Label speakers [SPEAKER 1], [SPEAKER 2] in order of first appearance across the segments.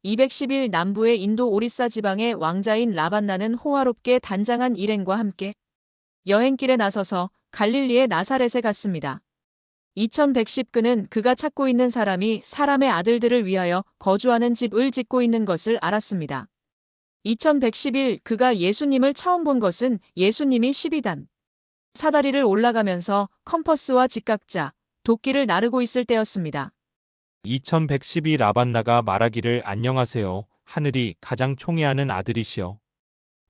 [SPEAKER 1] 210일 남부의 인도 오리사 지방의 왕자인 라반나는 호화롭게 단장한 일행과 함께 여행길에 나서서 갈릴리의 나사렛에 갔습니다. 2110 그는 그가 찾고 있는 사람이 사람의 아들들을 위하여 거주하는 집을 짓고 있는 것을 알았습니다. 2111 그가 예수님을 처음 본 것은 예수님이 12단 사다리를 올라가면서 컴퍼스와 직각자, 도끼를 나르고 있을 때였습니다.
[SPEAKER 2] 2112 라반나가 말하기를 안녕하세요. 하늘이 가장 총애하는 아들이시여.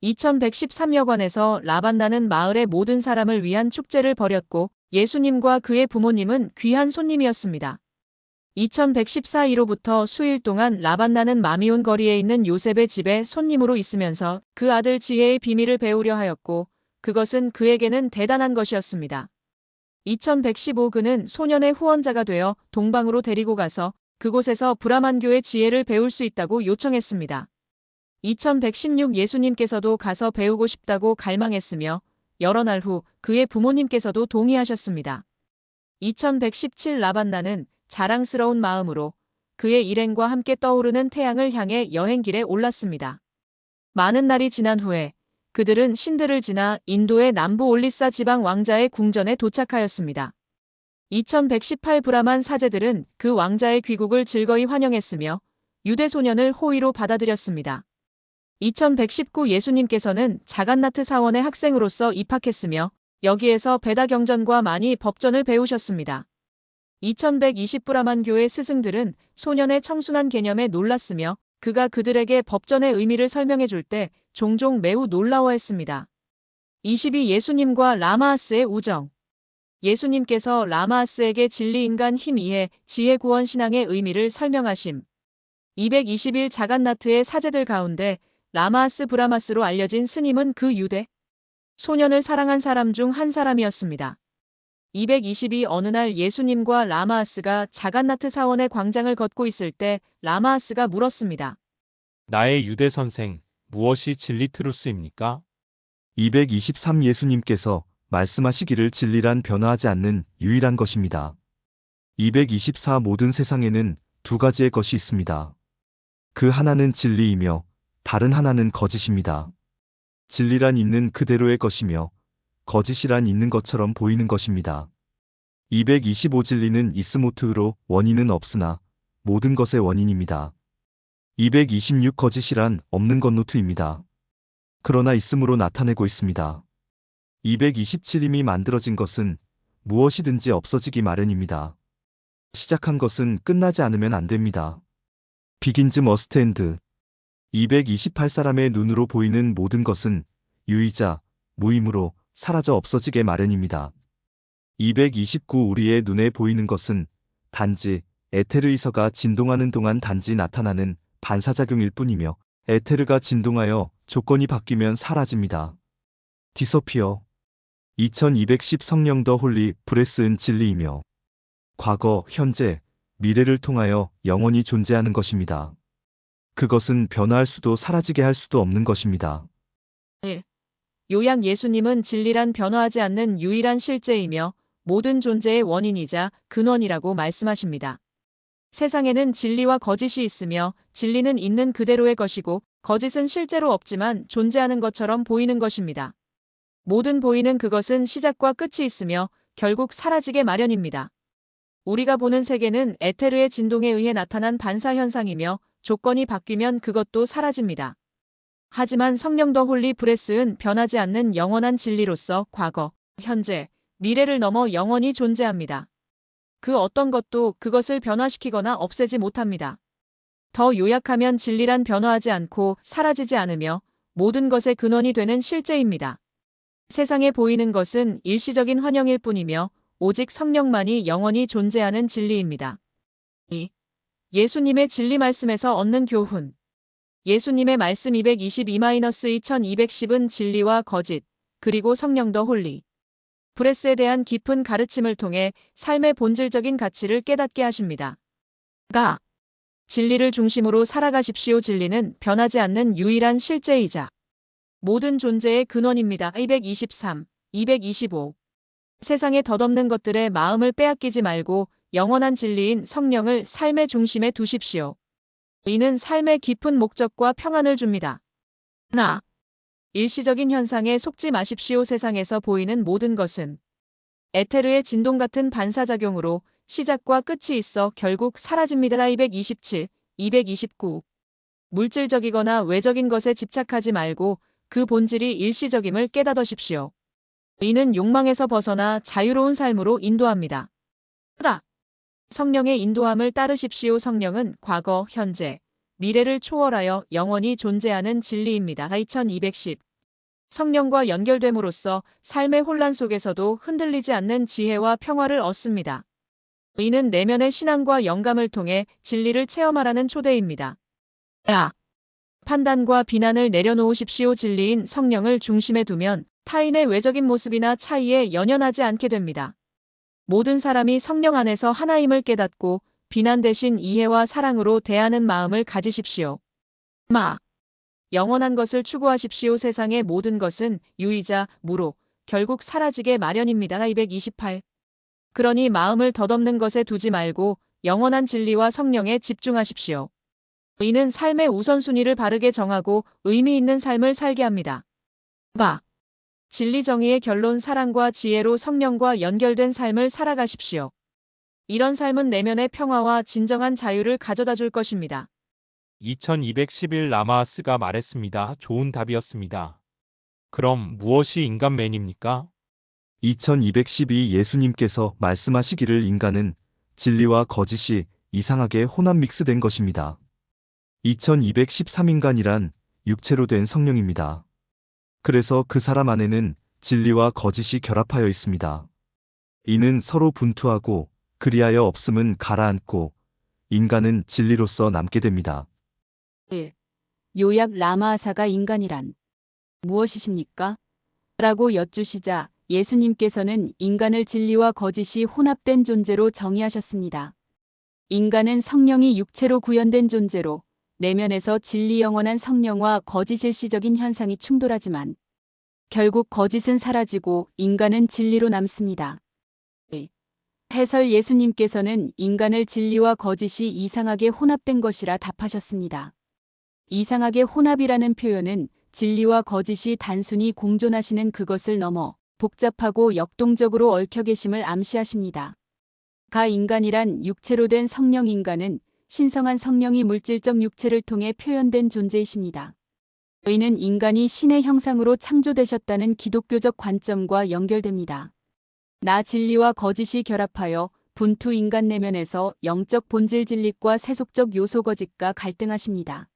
[SPEAKER 1] 2113여관에서 라반나는 마을의 모든 사람을 위한 축제를 벌였고 예수님과 그의 부모님은 귀한 손님이었습니다. 2114일로부터 수일 동안 라반나는 마미온 거리에 있는 요셉의 집에 손님으로 있으면서 그 아들 지혜의 비밀을 배우려 하였고 그것은 그에게는 대단한 것이었습니다. 2115 그는 소년의 후원자가 되어 동방으로 데리고 가서 그곳에서 브라만교의 지혜를 배울 수 있다고 요청했습니다. 2116 예수님께서도 가서 배우고 싶다고 갈망했으며 여러 날 후 그의 부모님께서도 동의하셨습니다. 2117 라반나는 자랑스러운 마음으로 그의 일행과 함께 떠오르는 태양을 향해 여행길에 올랐습니다. 많은 날이 지난 후에 그들은 신들을 지나 인도의 남부 올리사 지방 왕자의 궁전에 도착하였습니다. 2118 브라만 사제들은 그 왕자의 귀국을 즐거이 환영했으며 유대 소년을 호의로 받아들였습니다. 2119 예수님께서는 자간나트 사원의 학생으로서 입학했으며 여기에서 베다 경전과 많이 법전을 배우셨습니다. 2120 브라만 교의 스승들은 소년의 청순한 개념에 놀랐으며 그가 그들에게 법전의 의미를 설명해 줄 때 종종 매우 놀라워했습니다. 22 예수님과 라마아스의 우정. 예수님께서 라마아스에게 진리 인간 힘 이해 지혜 구원 신앙의 의미를 설명하심. 221 자간나트의 사제들 가운데 라마아스 브라마스로 알려진 스님은 그 유대 소년을 사랑한 사람 중 한 사람이었습니다. 222 어느 날 예수님과 라마아스가 자간나트 사원의 광장을 걷고 있을 때 라마아스가 물었습니다.
[SPEAKER 2] 나의 유대 선생, 무엇이 진리 트루스입니까?
[SPEAKER 3] 223 예수님께서 말씀하시기를 진리란 변화하지 않는 유일한 것입니다. 224 모든 세상에는 두 가지의 것이 있습니다. 그 하나는 진리이며 다른 하나는 거짓입니다. 진리란 있는 그대로의 것이며 거짓이란 있는 것처럼 보이는 것입니다. 225 진리는 있으모트로 원인은 없으나 모든 것의 원인입니다. 226 거짓이란 없는 것노트입니다. 그러나 있음으로 나타내고 있습니다. 227 이미 만들어진 것은 무엇이든지 없어지기 마련입니다. 시작한 것은 끝나지 않으면 안 됩니다. begins must end. 228 사람의 눈으로 보이는 모든 것은 유의자, 무임으로 사라져 없어지게 마련입니다. 229 우리의 눈에 보이는 것은 단지 에테르이서가 진동하는 동안 단지 나타나는 반사작용일 뿐이며 에테르가 진동하여 조건이 바뀌면 사라집니다. 디서피어. 2210 성령 더 홀리 브레스은 진리이며 과거, 현재, 미래를 통하여 영원히 존재하는 것입니다. 그것은 변화할 수도 사라지게 할 수도 없는 것입니다.
[SPEAKER 1] 1. 요약 예수님은 진리란 변화하지 않는 유일한 실제이며 모든 존재의 원인이자 근원이라고 말씀하십니다. 세상에는 진리와 거짓이 있으며 진리는 있는 그대로의 것이고 거짓은 실제로 없지만 존재하는 것처럼 보이는 것입니다. 모든 보이는 그것은 시작과 끝이 있으며 결국 사라지게 마련입니다. 우리가 보는 세계는 에테르의 진동에 의해 나타난 반사현상이며 조건이 바뀌면 그것도 사라집니다. 하지만 성령 더 홀리 브레스은 변하지 않는 영원한 진리로서 과거, 현재, 미래를 넘어 영원히 존재합니다. 그 어떤 것도 그것을 변화시키거나 없애지 못합니다. 더 요약하면 진리란 변화하지 않고 사라지지 않으며 모든 것의 근원이 되는 실제입니다. 세상에 보이는 것은 일시적인 환영일 뿐이며 오직 성령만이 영원히 존재하는 진리입니다. 2. 예수님의 진리 말씀에서 얻는 교훈. 예수님의 말씀 222-2210은 진리와 거짓, 그리고 성령 더 홀리 브레스에 대한 깊은 가르침을 통해 삶의 본질적인 가치를 깨닫게 하십니다. 가. 진리를 중심으로 살아가십시오. 진리는 변하지 않는 유일한 실제이자 모든 존재의 근원입니다. 223, 225. 세상에 덧없는 것들의 마음을 빼앗기지 말고 영원한 진리인 성령을 삶의 중심에 두십시오. 이는 삶의 깊은 목적과 평안을 줍니다. 나. 일시적인 현상에 속지 마십시오. 세상에서 보이는 모든 것은 에테르의 진동 같은 반사작용으로 시작과 끝이 있어 결국 사라집니다. 227, 229. 물질적이거나 외적인 것에 집착하지 말고 그 본질이 일시적임을 깨닫으십시오. 이는 욕망에서 벗어나 자유로운 삶으로 인도합니다. 성령의 인도함을 따르십시오. 성령은 과거, 현재, 미래를 초월하여 영원히 존재하는 진리입니다. 2210. 성령과 연결됨으로써 삶의 혼란 속에서도 흔들리지 않는 지혜와 평화를 얻습니다. 이는 내면의 신앙과 영감을 통해 진리를 체험하라는 초대입니다. 판단과 비난을 내려놓으십시오. 진리인 성령을 중심에 두면 타인의 외적인 모습이나 차이에 연연하지 않게 됩니다. 모든 사람이 성령 안에서 하나임을 깨닫고 비난 대신 이해와 사랑으로 대하는 마음을 가지십시오. 영원한 것을 추구하십시오. 세상의 모든 것은 유이자 무로 결국 사라지게 마련입니다. 228. 그러니 마음을 덧없는 것에 두지 말고 영원한 진리와 성령에 집중하십시오. 이는 삶의 우선순위를 바르게 정하고 의미 있는 삶을 살게 합니다. 진리 정의의 결론 사랑과 지혜로 성령과 연결된 삶을 살아가십시오. 이런 삶은 내면의 평화와 진정한 자유를 가져다 줄 것입니다.
[SPEAKER 2] 2211 라마스가 말했습니다. 좋은 답이었습니다. 그럼 무엇이 인간맨입니까?
[SPEAKER 3] 2212 예수님께서 말씀하시기를 인간은 진리와 거짓이 이상하게 혼합 믹스된 것입니다. 2213 인간이란 육체로 된 성령입니다. 그래서 그 사람 안에는 진리와 거짓이 결합하여 있습니다. 이는 서로 분투하고 그리하여 없음은 가라앉고 인간은 진리로서 남게 됩니다.
[SPEAKER 4] 요약 라마아사가 인간이란 무엇이십니까? 라고 여쭈시자 예수님께서는 인간을 진리와 거짓이 혼합된 존재로 정의하셨습니다. 인간은 성령이 육체로 구현된 존재로 내면에서 진리 영원한 성령과 거짓 일시적인 현상이 충돌하지만 결국 거짓은 사라지고 인간은 진리로 남습니다. 해설 예수님께서는 인간을 진리와 거짓이 이상하게 혼합된 것이라 답하셨습니다. 이상하게 혼합이라는 표현은 진리와 거짓이 단순히 공존하시는 그것을 넘어 복잡하고 역동적으로 얽혀 계심을 암시하십니다. 가 인간이란 육체로 된 성령 인간은 신성한 성령이 물질적 육체를 통해 표현된 존재이십니다. 이는 인간이 신의 형상으로 창조되셨다는 기독교적 관점과 연결됩니다. 나 진리와 거짓이 결합하여 분투 인간 내면에서 영적 본질 진리과 세속적 요소 거짓과 갈등하십니다.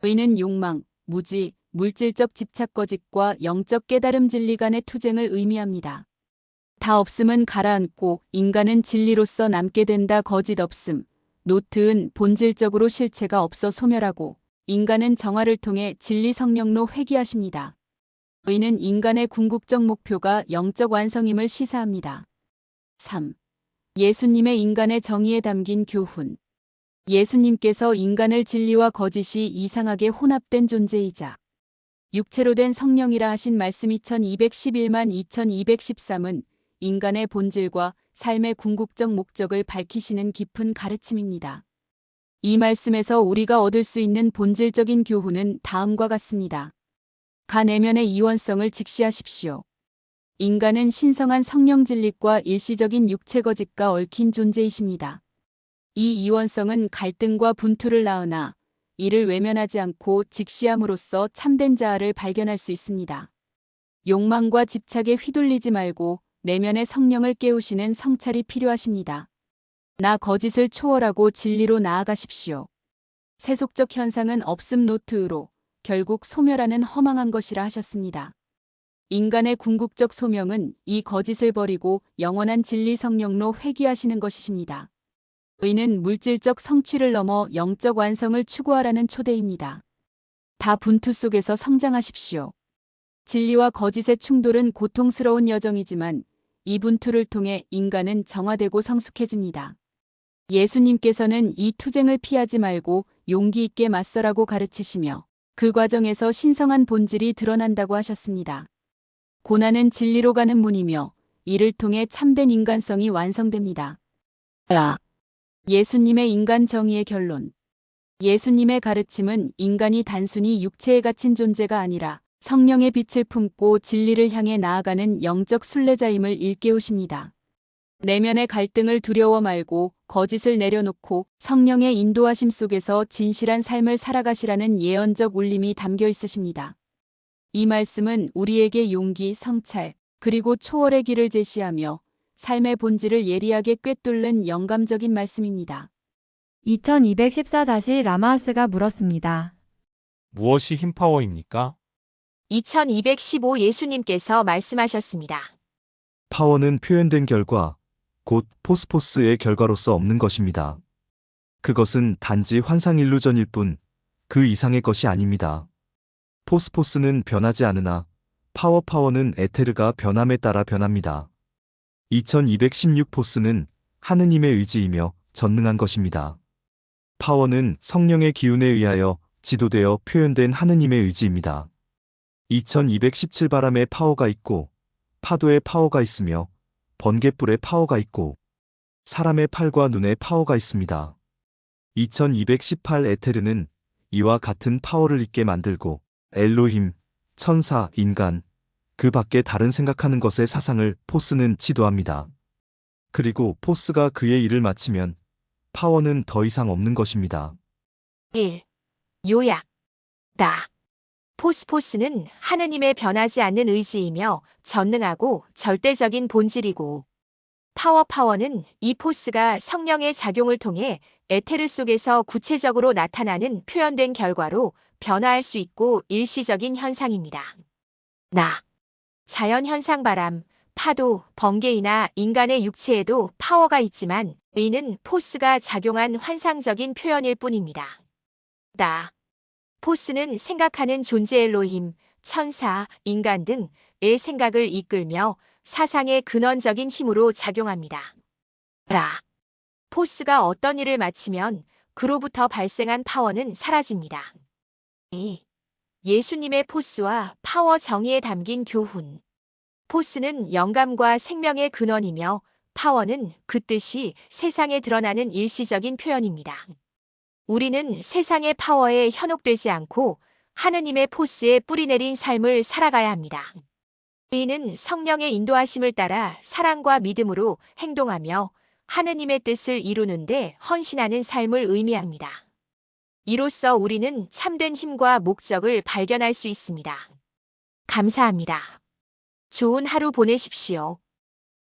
[SPEAKER 4] 의는 욕망, 무지, 물질적 집착 거짓과 영적 깨달음 진리 간의 투쟁을 의미합니다. 다 없음은 가라앉고 인간은 진리로서 남게 된다. 거짓 없음, 노트은 본질적으로 실체가 없어 소멸하고 인간은 정화를 통해 진리 성령로 회귀하십니다. 의는 인간의 궁극적 목표가 영적 완성임을 시사합니다. 3. 예수님의 인간의 정의에 담긴 교훈. 예수님께서 인간을 진리와 거짓이 이상하게 혼합된 존재이자 육체로 된 성령이라 하신 말씀 2211만 2213은 인간의 본질과 삶의 궁극적 목적을 밝히시는 깊은 가르침입니다. 이 말씀에서 우리가 얻을 수 있는 본질적인 교훈은 다음과 같습니다. 가 내면의 이원성을 직시하십시오. 인간은 신성한 성령 진리과 일시적인 육체 거짓과 얽힌 존재이십니다. 이 이원성은 갈등과 분투를 낳으나 이를 외면하지 않고 직시함으로써 참된 자아를 발견할 수 있습니다. 욕망과 집착에 휘둘리지 말고 내면의 성령을 깨우시는 성찰이 필요하십니다. 나 거짓을 초월하고 진리로 나아가십시오. 세속적 현상은 없음 노트으로 결국 소멸하는 허망한 것이라 하셨습니다. 인간의 궁극적 소명은 이 거짓을 버리고 영원한 진리 성령로 회귀하시는 것이십니다. 의는 물질적 성취를 넘어 영적 완성을 추구하라는 초대입니다. 다 분투 속에서 성장하십시오. 진리와 거짓의 충돌은 고통스러운 여정이지만 이 분투를 통해 인간은 정화되고 성숙해집니다. 예수님께서는 이 투쟁을 피하지 말고 용기 있게 맞서라고 가르치시며 그 과정에서 신성한 본질이 드러난다고 하셨습니다. 고난은 진리로 가는 문이며 이를 통해 참된 인간성이 완성됩니다. 예수님의 인간 정의의 결론. 예수님의 가르침은 인간이 단순히 육체에 갇힌 존재가 아니라 성령의 빛을 품고 진리를 향해 나아가는 영적 순례자임을 일깨우십니다. 내면의 갈등을 두려워 말고 거짓을 내려놓고 성령의 인도하심 속에서 진실한 삶을 살아가시라는 예언적 울림이 담겨 있으십니다. 이 말씀은 우리에게 용기, 성찰, 그리고 초월의 길을 제시하며 삶의 본질을 예리하게 꿰뚫는 영감적인 말씀입니다.
[SPEAKER 5] 2214 라마스가 물었습니다.
[SPEAKER 2] 무엇이 힘파워입니까?
[SPEAKER 6] 2215 예수님께서 말씀하셨습니다.
[SPEAKER 3] 파워는 표현된 결과, 곧 포스포스의 결과로서 없는 것입니다. 그것은 단지 환상 일루전일 뿐, 그 이상의 것이 아닙니다. 포스포스는 변하지 않으나, 파워는 에테르가 변함에 따라 변합니다. 2216 포스는 하느님의 의지이며 전능한 것입니다. 파워는 성령의 기운에 의하여 지도되어 표현된 하느님의 의지입니다. 2217 바람에 파워가 있고, 파도에 파워가 있으며, 번갯불에 파워가 있고, 사람의 팔과 눈에 파워가 있습니다. 2218 에테르는 이와 같은 파워를 있게 만들고, 엘로힘, 천사, 인간, 그 밖에 다른 생각하는 것의 사상을 포스는 지도합니다. 그리고 포스가 그의 일을 마치면 파워는 더 이상 없는 것입니다.
[SPEAKER 6] 1. 요약. 다. 포스포스는 하느님의 변하지 않는 의지이며 전능하고 절대적인 본질이고, 파워는 이 포스가 성령의 작용을 통해 에테르 속에서 구체적으로 나타나는 표현된 결과로 변화할 수 있고 일시적인 현상입니다. 나. 자연현상 바람, 파도, 번개이나 인간의 육체에도 파워가 있지만 이는 포스가 작용한 환상적인 표현일 뿐입니다. 나. 포스는 생각하는 존재 엘로힘, 천사, 인간 등의 생각을 이끌며 사상의 근원적인 힘으로 작용합니다. 라. 포스가 어떤 일을 마치면 그로부터 발생한 파워는 사라집니다. 2. 예수님의 포스와 파워 정의에 담긴 교훈. 포스는 영감과 생명의 근원이며 파워는 그 뜻이 세상에 드러나는 일시적인 표현입니다. 우리는 세상의 파워에 현혹되지 않고 하느님의 포스에 뿌리내린 삶을 살아가야 합니다. 이는 성령의 인도하심을 따라 사랑과 믿음으로 행동하며 하느님의 뜻을 이루는 데 헌신하는 삶을 의미합니다. 이로써 우리는 참된 힘과 목적을 발견할 수 있습니다. 감사합니다. 좋은 하루 보내십시오.